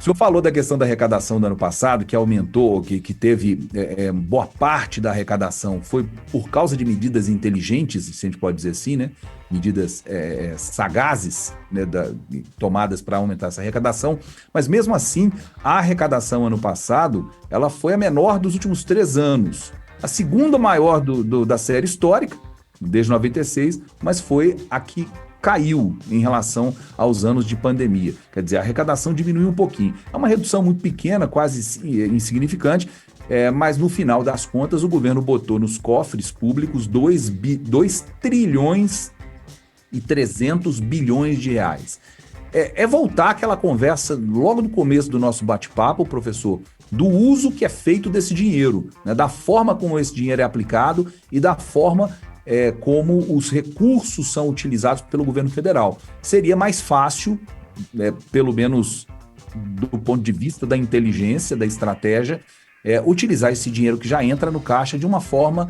O senhor falou da questão da arrecadação do ano passado, que aumentou, que teve boa parte da arrecadação foi por causa de medidas inteligentes, se a gente pode dizer assim, né? Medidas sagazes, né, tomadas para aumentar essa arrecadação. Mas mesmo assim, a arrecadação ano passado, ela foi a menor dos últimos 3 anos. A segunda maior da série histórica, desde 96, mas foi a que caiu em relação aos anos de pandemia. Quer dizer, a arrecadação diminuiu um pouquinho. É uma redução muito pequena, quase insignificante, mas no final das contas o governo botou nos cofres públicos 2 trilhões e 300 bilhões de reais. É voltar àquela conversa logo no começo do nosso bate-papo, professor, do uso que é feito desse dinheiro, né, da forma como esse dinheiro é aplicado e da forma como os recursos são utilizados pelo governo federal. Seria mais fácil, pelo menos do ponto de vista da inteligência, da estratégia, utilizar esse dinheiro que já entra no caixa de uma forma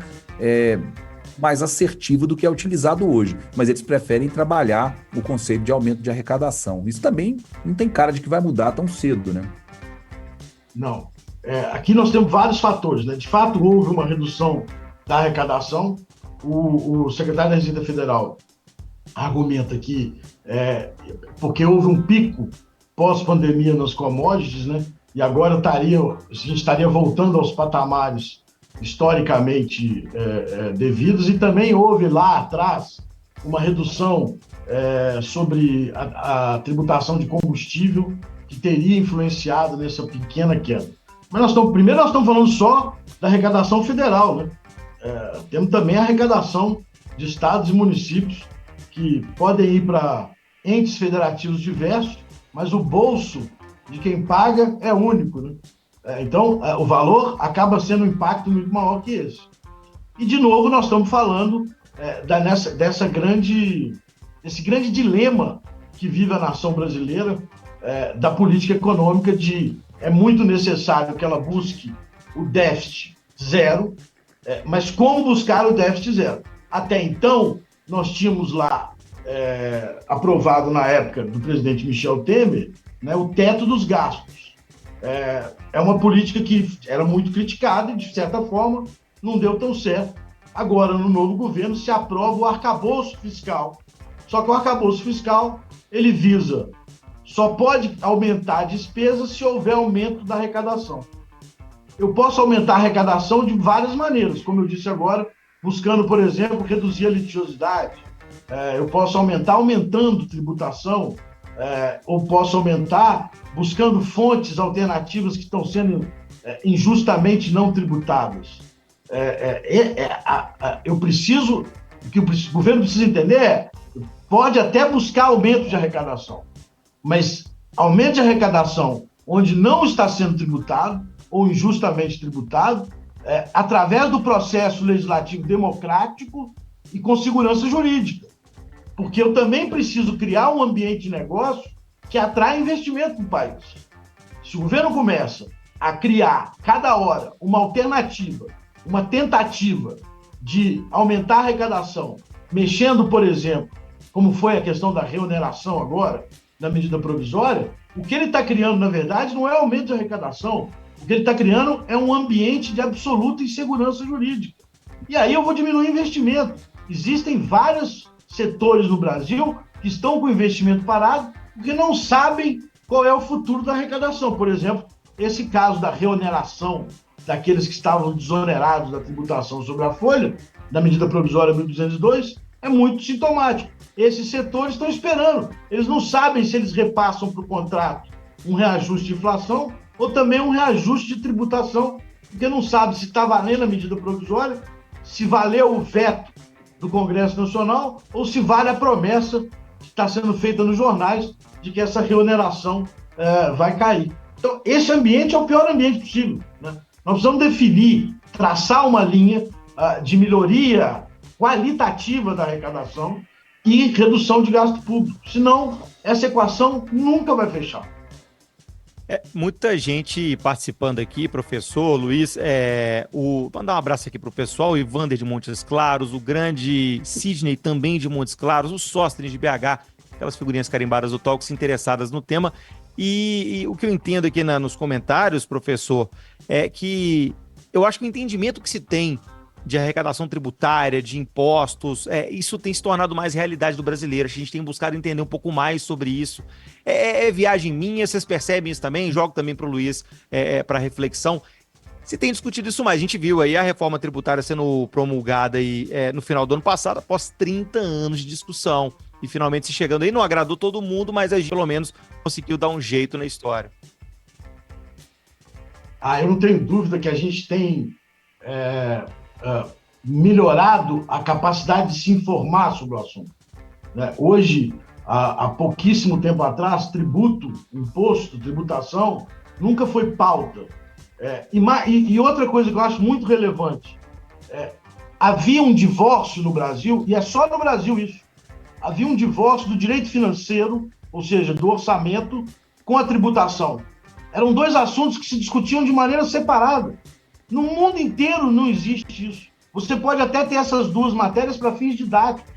mais assertiva do que é utilizado hoje. Mas eles preferem trabalhar o conceito de aumento de arrecadação. Isso também não tem cara de que vai mudar tão cedo, né? Não. Aqui nós temos vários fatores, né? De fato, houve uma redução da arrecadação. O secretário da Receita Federal argumenta que porque houve um pico pós-pandemia nas commodities, né? E agora a gente estaria voltando aos patamares historicamente devidos, e também houve lá atrás uma redução sobre a tributação de combustível que teria influenciado nessa pequena queda. Mas primeiro nós estamos falando só da arrecadação federal, né? Temos também a arrecadação de estados e municípios que podem ir para entes federativos diversos, mas o bolso de quem paga é único, né? Então, o valor acaba sendo um impacto muito maior que esse. E, de novo, nós estamos falando desse grande dilema que vive a nação brasileira, da política econômica é muito necessário que ela busque o déficit zero, mas como buscar o déficit zero? Até então, nós tínhamos lá aprovado na época do presidente Michel Temer, né, o teto dos gastos. É uma política que era muito criticada e, de certa forma, não deu tão certo. Agora, no novo governo, se aprova o arcabouço fiscal. Só que o arcabouço fiscal, ele só pode aumentar a despesa se houver aumento da arrecadação. Eu posso aumentar a arrecadação de várias maneiras, como eu disse agora, buscando, por exemplo, reduzir a litigiosidade. Eu posso aumentando tributação, ou posso aumentar buscando fontes alternativas que estão sendo injustamente não tributadas. O que o governo precisa entender pode até buscar aumento de arrecadação, mas aumento de arrecadação onde não está sendo tributado ou injustamente tributado, através do processo legislativo democrático e com segurança jurídica. Porque eu também preciso criar um ambiente de negócio que atrai investimento no país. Se o governo começa a criar, cada hora, uma alternativa, uma tentativa de aumentar a arrecadação, mexendo, por exemplo, como foi a questão da reoneração agora, na medida provisória, o que ele está criando, na verdade, não é aumento de arrecadação. O que ele está criando é um ambiente de absoluta insegurança jurídica. E aí eu vou diminuir o investimento. Existem vários setores no Brasil que estão com o investimento parado porque não sabem qual é o futuro da arrecadação. Por exemplo, esse caso da reoneração daqueles que estavam desonerados da tributação sobre a folha, da medida provisória 1202, é muito sintomático. Esses setores estão esperando. Eles não sabem se eles repassam para o contrato um reajuste de inflação ou também um reajuste de tributação, porque não sabe se está valendo a medida provisória, se valeu o veto do Congresso Nacional ou se vale a promessa que está sendo feita nos jornais de que essa reoneração vai cair. Então, esse ambiente é o pior ambiente possível, né? Nós precisamos definir, traçar uma linha de melhoria qualitativa da arrecadação e redução de gasto público. Senão, essa equação nunca vai fechar. Muita gente participando aqui, professor Luiz, mandar um abraço aqui para o pessoal, o Ivander de Montes Claros, o grande Sidney também de Montes Claros, o Sóstenes de BH, aquelas figurinhas carimbadas do Talks interessadas no tema. E o que eu entendo aqui nos comentários, professor, é que eu acho que o entendimento que se tem de arrecadação tributária, de impostos, isso tem se tornado mais realidade do brasileiro. A gente tem buscado entender um pouco mais sobre isso. É viagem minha, vocês percebem isso também? Jogo também para o Luiz para reflexão. Se tem discutido isso mais, a gente viu aí a reforma tributária sendo promulgada aí, no final do ano passado, após 30 anos de discussão. E finalmente se chegando aí, não agradou todo mundo, mas a gente pelo menos conseguiu dar um jeito na história. Eu não tenho dúvida que a gente tem melhorado a capacidade de se informar sobre o assunto, né? Hoje, há pouquíssimo tempo atrás, tributo, imposto, tributação, nunca foi pauta. E outra coisa que eu acho muito relevante, havia um divórcio no Brasil, e é só no Brasil isso, havia um divórcio do direito financeiro, ou seja, do orçamento, com a tributação. Eram dois assuntos que se discutiam de maneira separada. No mundo inteiro não existe isso. Você pode até ter essas duas matérias para fins didáticos,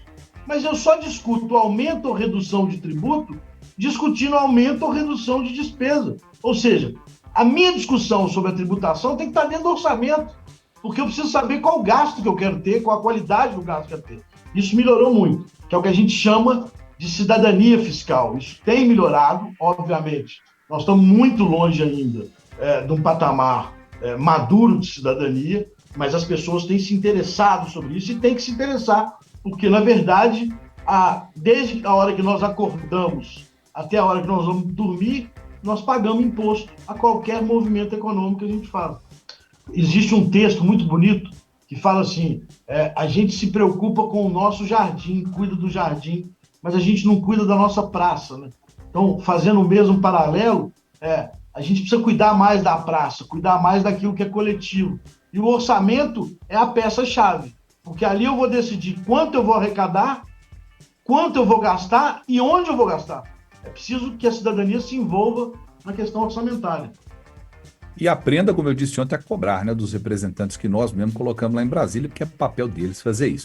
mas eu só discuto aumento ou redução de tributo discutindo aumento ou redução de despesa. Ou seja, a minha discussão sobre a tributação tem que estar dentro do orçamento, porque eu preciso saber qual gasto que eu quero ter, qual a qualidade do gasto que eu quero ter. Isso melhorou muito, que é o que a gente chama de cidadania fiscal. Isso tem melhorado, obviamente. Nós estamos muito longe ainda de um patamar maduro de cidadania, mas as pessoas têm se interessado sobre isso e têm que se interessar, porque, na verdade, desde a hora que nós acordamos até a hora que nós vamos dormir, nós pagamos imposto a qualquer movimento econômico que a gente faz. Existe um texto muito bonito que fala assim, a gente se preocupa com o nosso jardim, cuida do jardim, mas a gente não cuida da nossa praça, né? Então, fazendo o mesmo paralelo, a gente precisa cuidar mais da praça, cuidar mais daquilo que é coletivo. E o orçamento é a peça-chave, porque ali eu vou decidir quanto eu vou arrecadar, quanto eu vou gastar e onde eu vou gastar. É preciso que a cidadania se envolva na questão orçamentária. E aprenda, como eu disse ontem, a cobrar, né, dos representantes que nós mesmos colocamos lá em Brasília, porque é papel deles fazer isso.